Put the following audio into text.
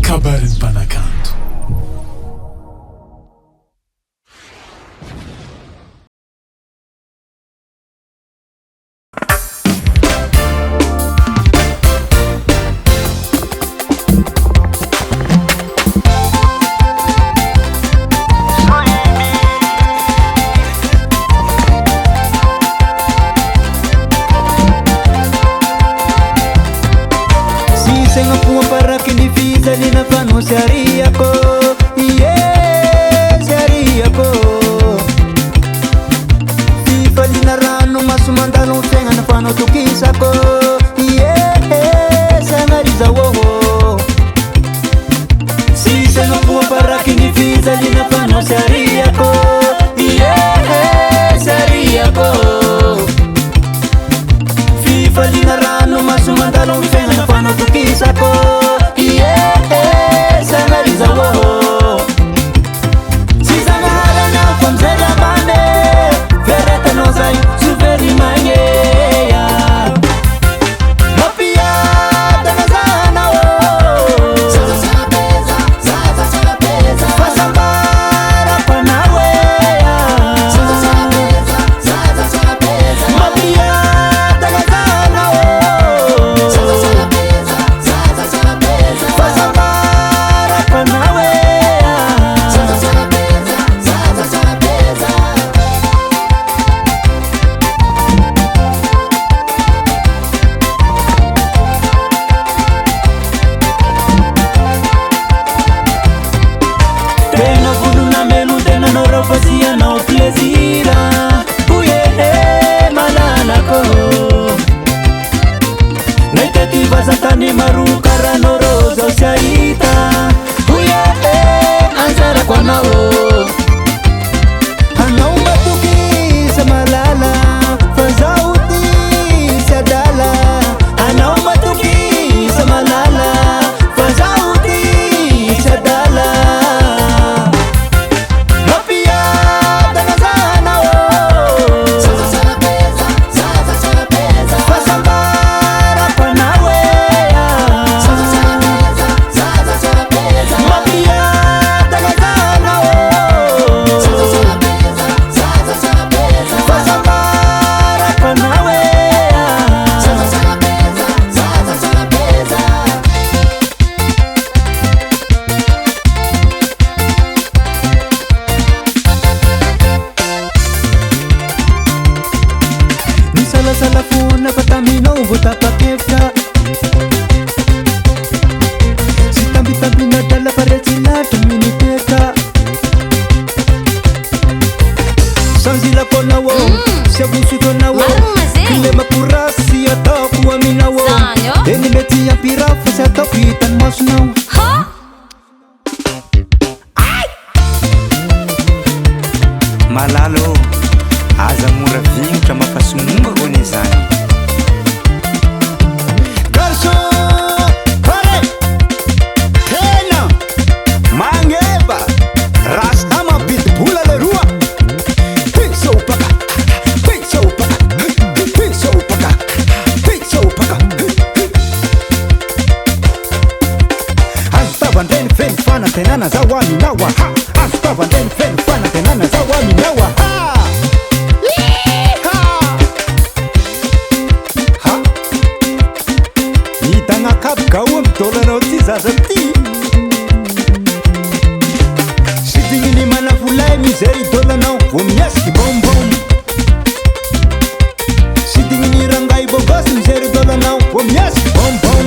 kabarin'ny mpanakanto. Sariako, yeah, sariako. Fifa linarano masumandalo senga na pano tukisako, yeah, sangariza woho. Si senga kuwa para kinifiza lina pano sariako, yeah, sariako. Fifa linarano masumandalo senga na pano tukisako, yeah. Sanariza woho Sisangala na famzela bane Vereta nozai suveri manye Mapia tanazana wo Zaza salapeza, zaza salapeza Fasambara panawe Zaza salapeza, zaza salapeza Mapia tanazana wo Zaza salapeza, zaza salapeza Fasambara Tani maruka rano rozo shaita Uye ansara kwa nao Anauma tuki samalala Fazauti sadala Anauma tuki samalala Fazauti sadala Mapia tanazana o Zaza salapeza, zaza salapeza Fasambara kwa nawe salafuna patamina uvota pakefta Sitambi na dala parecila tuminiteka Sanzila kona wo Siabusu tona wo Kile makurasi ataku wa mina wo Eni beti ya pirafu sa ataku itan masnaw Malalo Aza mura vintra mapasumunga kone zany Garçon, kore, tena, mangeba Rasta mapitbula le rua Pizza upaka, pizza upaka, pizza upaka, pizza upaka Asta bandeni fen fana tenana za wami nawa Asta bandeni fen fana tenana za wami nawa Gawam tolano tizazati Sidingini mana fulai miseri tolano Vomiaski bom bom Sidingini rangai bogos miseri tolano Vomiaski bom bom